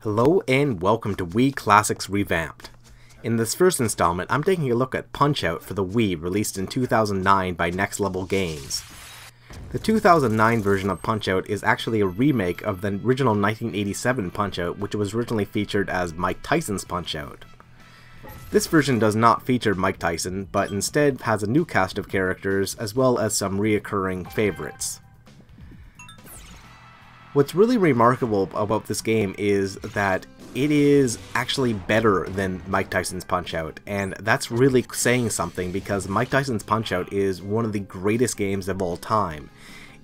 Hello and welcome to Wii Classics Revamped. In this first installment, I'm taking a look at Punch-Out for the Wii, released in 2009 by Next Level Games. The 2009 version of Punch-Out is actually a remake of the original 1987 Punch-Out, which was originally featured as Mike Tyson's Punch-Out. This version does not feature Mike Tyson, but instead has a new cast of characters as well as some reoccurring favorites. What's really remarkable about this game is that it is actually better than Mike Tyson's Punch-Out, and that's really saying something because Mike Tyson's Punch-Out is one of the greatest games of all time.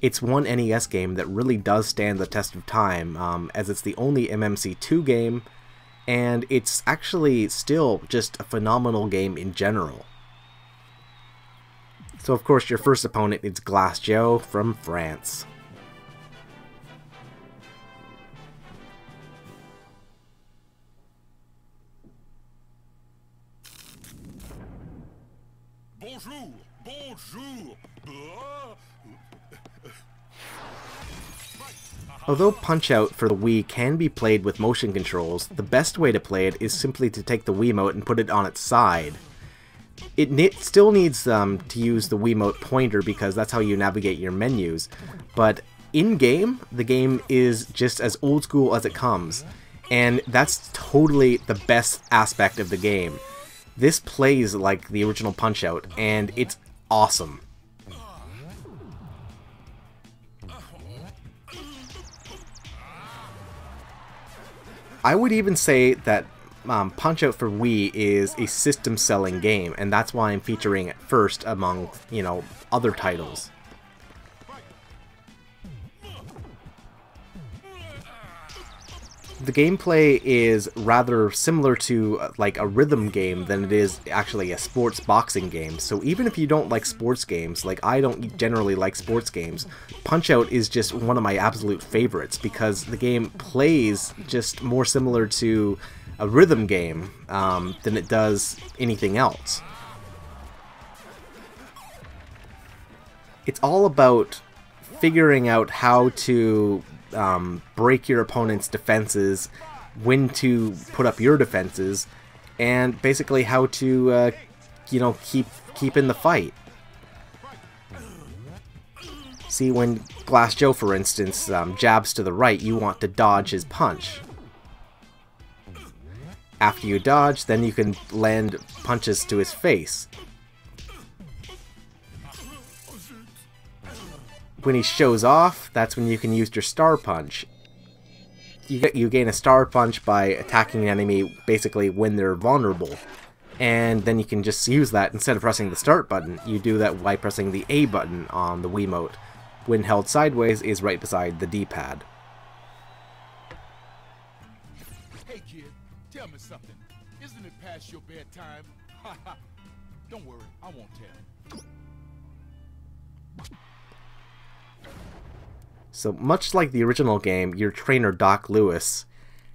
It's one NES game that really does stand the test of time, as it's the only MMC2 game, and it's actually still just a phenomenal game in general. So of course your first opponent is Glass Joe from France. Bonjour, bonjour. Although Punch-Out for the Wii can be played with motion controls, the best way to play it is simply to take the Wiimote and put it on its side. It still needs to use the Wiimote pointer because that's how you navigate your menus, but in-game, the game is just as old school as it comes, and that's totally the best aspect of the game. This plays like the original Punch-Out, and it's awesome. I would even say that Punch-Out for Wii is a system-selling game, and that's why I'm featuring it first among, other titles. The gameplay is rather similar to like a rhythm game than it is actually a sports boxing game, so even if you don't like sports games, like I don't generally like sports games, Punch-Out is just one of my absolute favorites because the game plays just more similar to a rhythm game than it does anything else. It's all about figuring out how to break your opponent's defenses, when to put up your defenses, and basically how to, keep in the fight. See, when Glass Joe, for instance, jabs to the right, you want to dodge his punch. After you dodge, then you can land punches to his face. When he shows off, that's when you can use your Star Punch. You gain a Star Punch by attacking an enemy basically when they're vulnerable. And then you can just use that instead of pressing the Start button. You do that by pressing the A button on the Wiimote. When held sideways is right beside the D-pad. Hey kid, tell me something. Isn't it past your bedtime? Don't worry, I won't tell. So much like the original game, your trainer Doc Lewis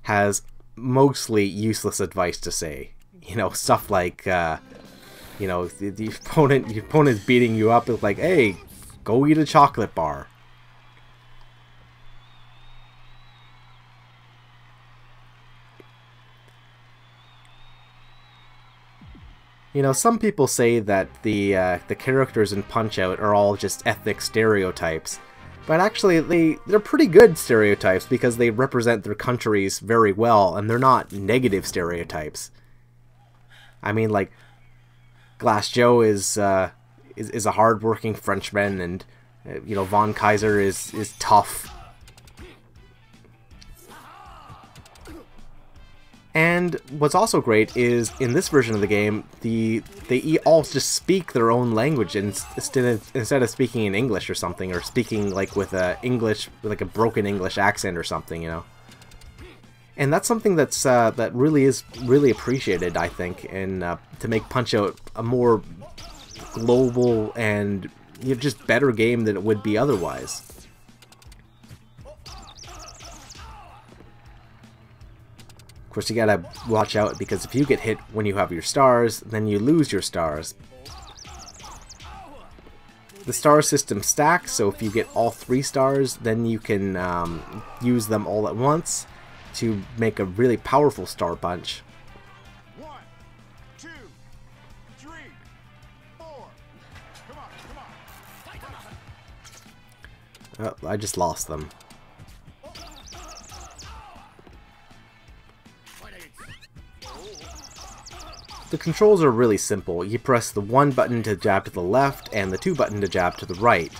has mostly useless advice to say. Stuff like, the opponent is beating you up with like, hey, go eat a chocolate bar. Some people say that the characters in Punch-Out are all just ethnic stereotypes. But actually, they're pretty good stereotypes because they represent their countries very well, and they're not negative stereotypes. I mean, like, Glass Joe is a hard-working Frenchman, and Von Kaiser is tough. And what's also great is, in this version of the game, they all just speak their own language instead of speaking in English or something, or speaking like with a broken English accent or something, And that's something that really is appreciated, I think, and to make Punch-Out a more global and just better game than it would be otherwise. Of course, you gotta watch out because if you get hit when you have your stars, then you lose your stars. The star system stacks, so if you get all 3 stars, then you can use them all at once. to make a really powerful Star Punch. 1, 2, 3, 4. Come on. Oh, I just lost them. The controls are really simple. You press the 1 button to jab to the left and the 2 button to jab to the right.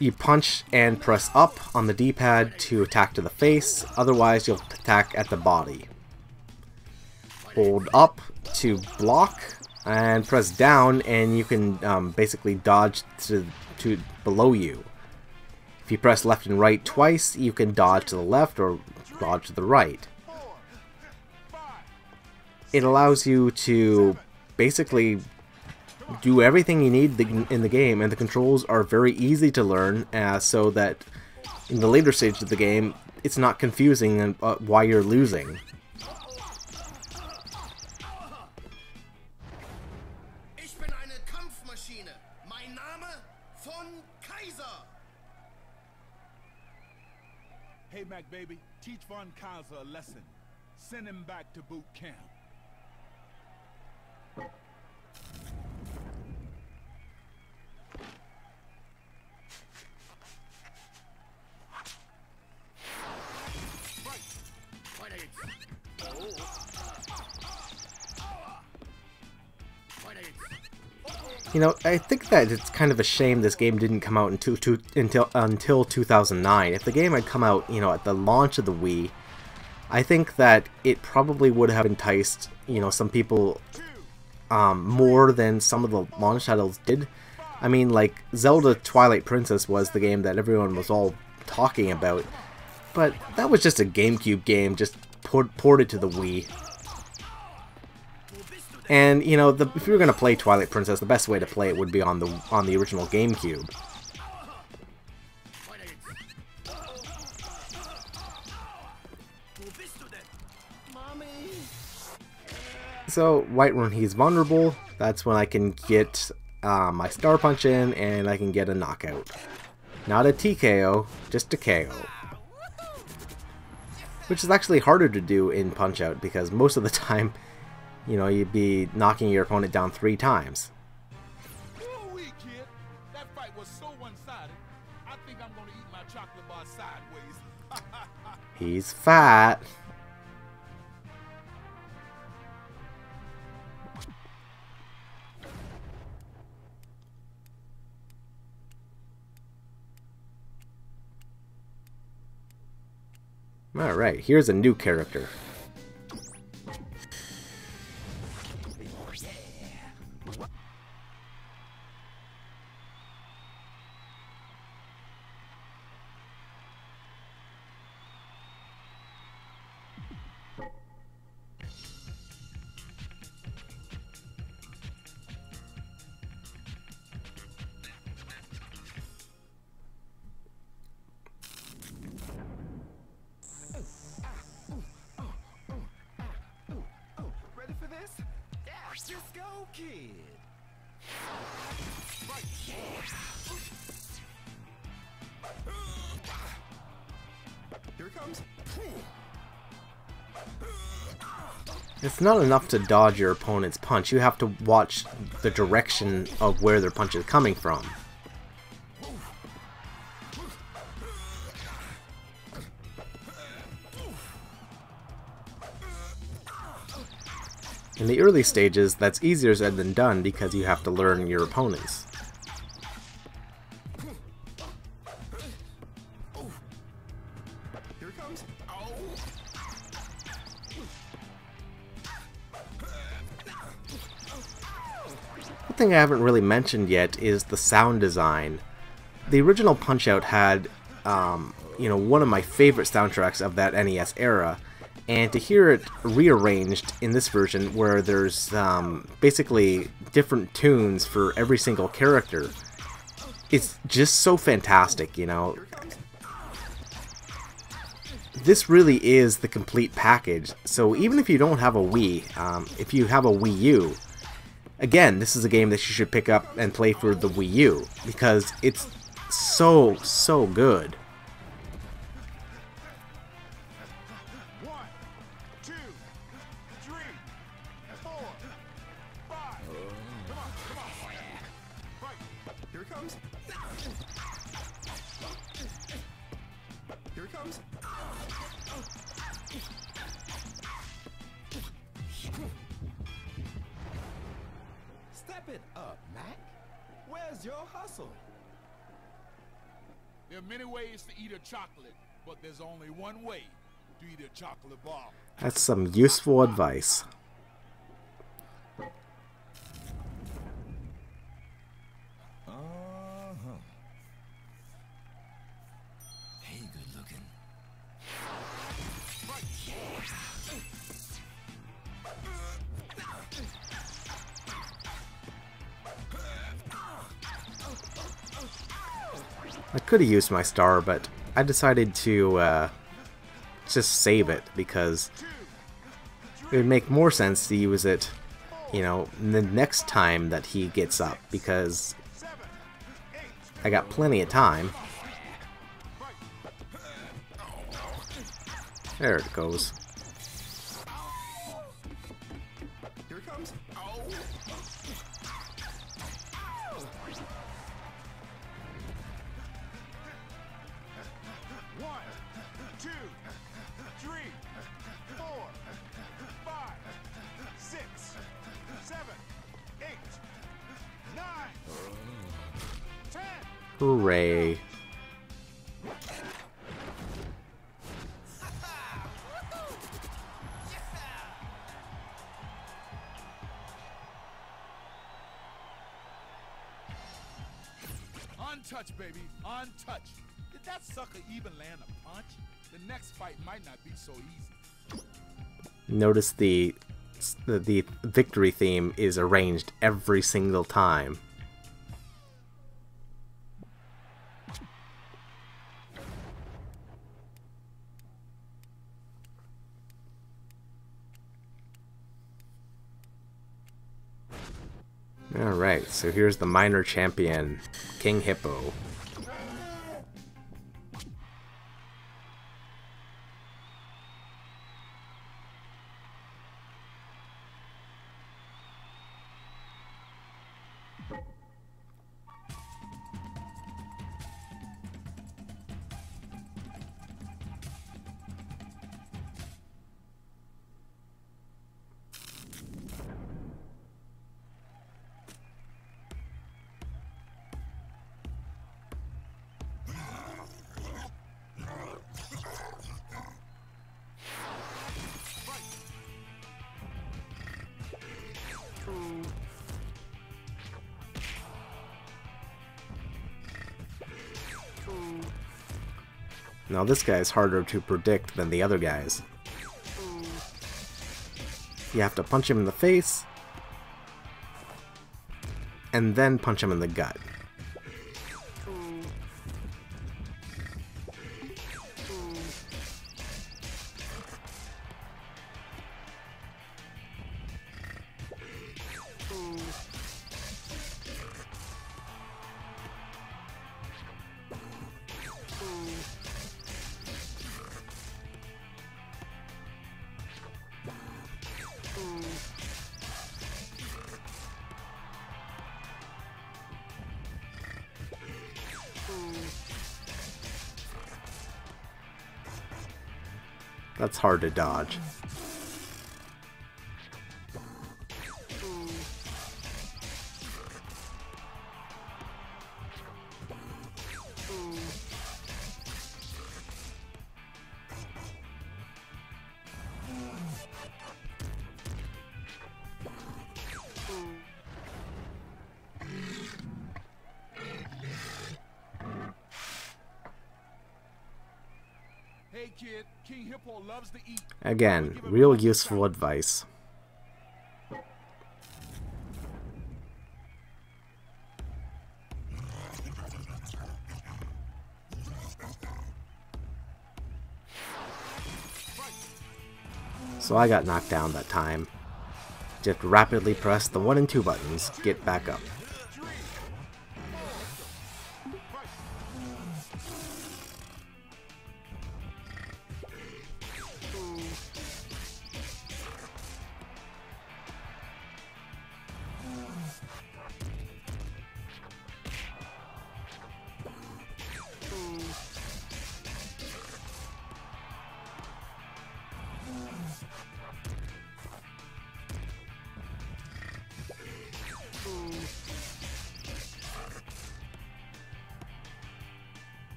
You punch and press up on the D-pad to attack to the face, otherwise you'll attack at the body. Hold up to block and press down and you can basically dodge to below you. If you press left and right twice, you can dodge to the left or dodge to the right. It allows you to basically do everything you need in the game, and the controls are very easy to learn, so that in the later stage of the game, it's not confusing and why you're losing. Ich bin eine Kampfmaschine. Mein Name von Kaiser. Hey, Mac, baby, teach Von Kaiser a lesson. Send him back to boot camp. You know, I think that it's kind of a shame this game didn't come out until 2009. If the game had come out, you know, at the launch of the Wii, I think that it probably would have enticed, you know, some people more than some of the launch titles did. I mean, like, Zelda Twilight Princess was the game that everyone was all talking about, but that was just a GameCube game, just ported to the Wii. And, you know, if you were going to play Twilight Princess, the best way to play it would be on the original GameCube. So, right when he's vulnerable, that's when I can get my Star Punch in, and I can get a knockout. Not a TKO, just a KO. Which is actually harder to do in Punch-Out, because most of the time, you know, you'd be knocking your opponent down 3 times. Woo-wee, kid. That fight was so one-sided. I think I'm gonna eat my chocolate bar sideways. He's fat. Alright, here's a new character. Ready for this? Yeah, just go, kid. Right. Here it comes. It's not enough to dodge your opponent's punch, you have to watch the direction of where their punch is coming from. In the early stages, that's easier said than done because you have to learn your opponents. Here it comes. One thing I haven't really mentioned yet is the sound design. The original Punch-Out had, you know, one of my favorite soundtracks of that NES era, and to hear it rearranged in this version where there's basically different tunes for every single character, it's just so fantastic, you know. This really is the complete package, so even if you don't have a Wii, if you have a Wii U, again, this is a game that you should pick up and play for the Wii U, because it's so good. 1, 2, 3, 4, 5. Come on, come on. Right. Here it comes. Here it comes. Step it up, Mac. Where's your hustle? There are many ways to eat a chocolate, but there's only one way to eat a chocolate bar. That's some useful advice. Hey, good looking. I could have used my star, but I decided to just save it because it would make more sense to use it, you know, the next time that he gets up, because I got plenty of time. There it goes. Here it comes. 1, 2, 3, 4, 5, 6, 7, 8, 9, 10. Hooray. Untouched, baby. Untouched. Did that sucker even land a punch? The next fight might not be so easy. Notice the victory theme is arranged every single time. Alright, so here's the minor champion, King Hippo. Now this guy is harder to predict than the other guys. You have to punch him in the face, and then punch him in the gut. That's hard to dodge. Hey kid, King Hippo loves to eat. Again, real useful advice. So I got knocked down that time. Just rapidly press the 1 and 2 buttons, get back up.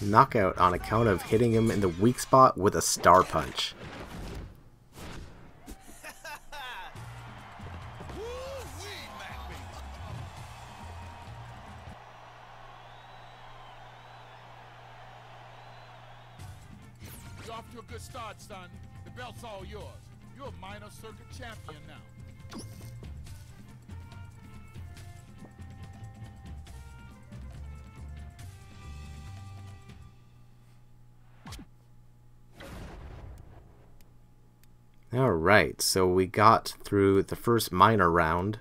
Knockout on account of hitting him in the weak spot with a star punch. You're off to a good start, son. The belt's all yours. You're a minor circuit champion now. Alright, so we got through the first minor round.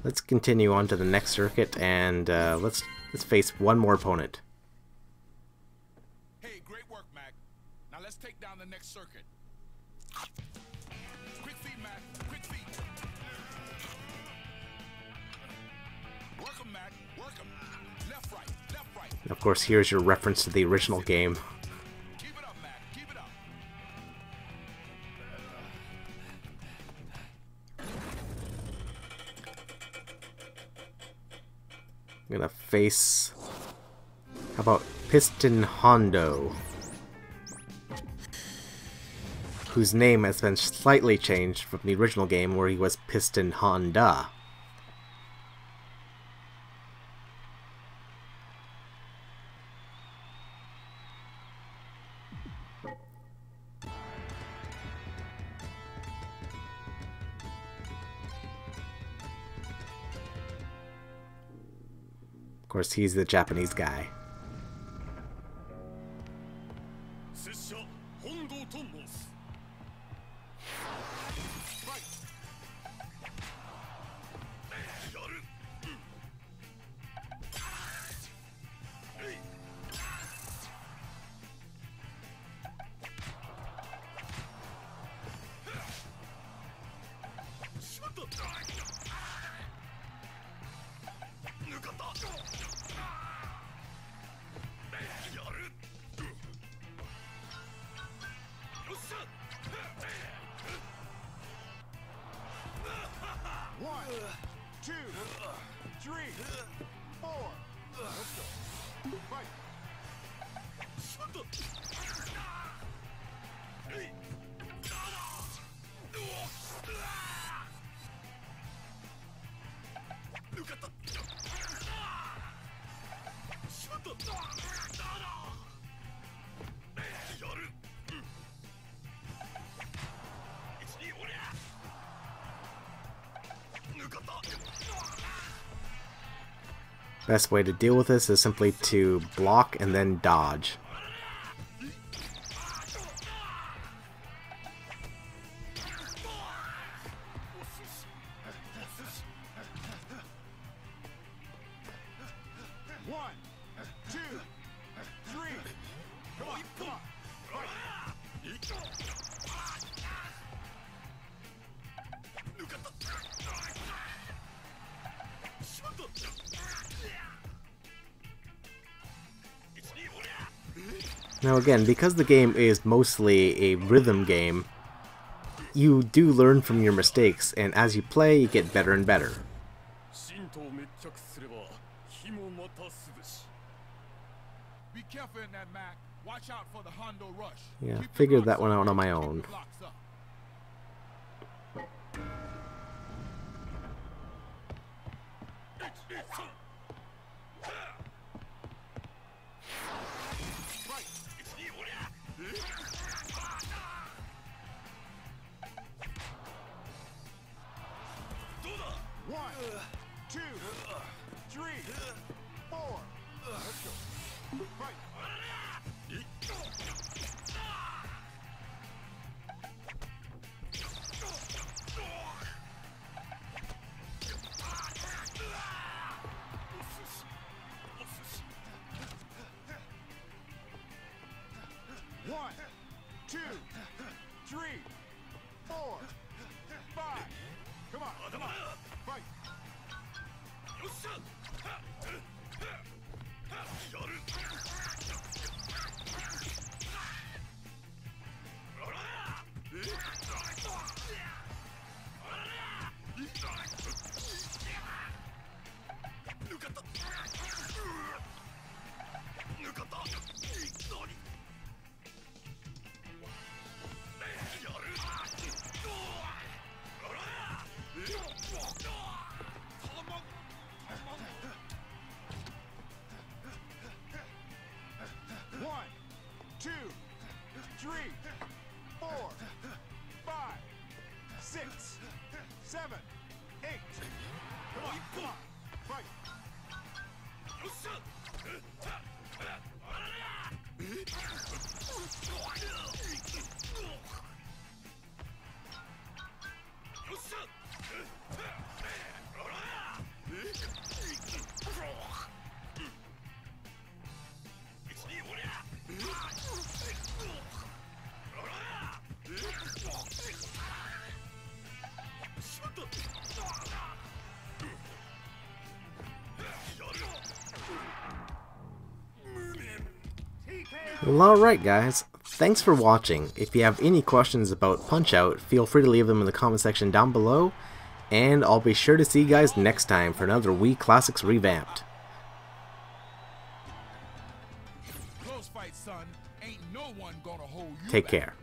Let's continue on to the next circuit, and let's face one more opponent. Hey, great work, Mac. Now let's take down the next circuit. Quick feet, Mac. Quick feet. Work 'em, Mac. Work 'em. Left, right. Left, right. Of course, here's your reference to the original game. Keep it up, Mac. Keep it up. I'm gonna face... How about Piston Hondo? Whose name has been slightly changed from the original game where he was Piston Honda. Of course, he's the Japanese guy. One, two, three, four. Let's go. Fight. Best way to deal with this is simply to block and then dodge. One, two, three. Come on, come on. Fight. Now again, because the game is mostly a rhythm game, you do learn from your mistakes, and as you play, you get better and better. Be careful in that, Mac. Watch out for the Hondo rush. Yeah, Keep your figured blocks that one up. out on my Keep own. your blocks up. One, two, three, four. Let's go. Fight. One, two, three, Fight! One, two, three, 4, 5, 6, 7, 8. Come on, fight! Well, alright guys, thanks for watching. If you have any questions about Punch-Out, feel free to leave them in the comment section down below, and I'll be sure to see you guys next time for another Wii Classics Revamped. Close fight, son. Ain't no one gonna hold you Take back. care.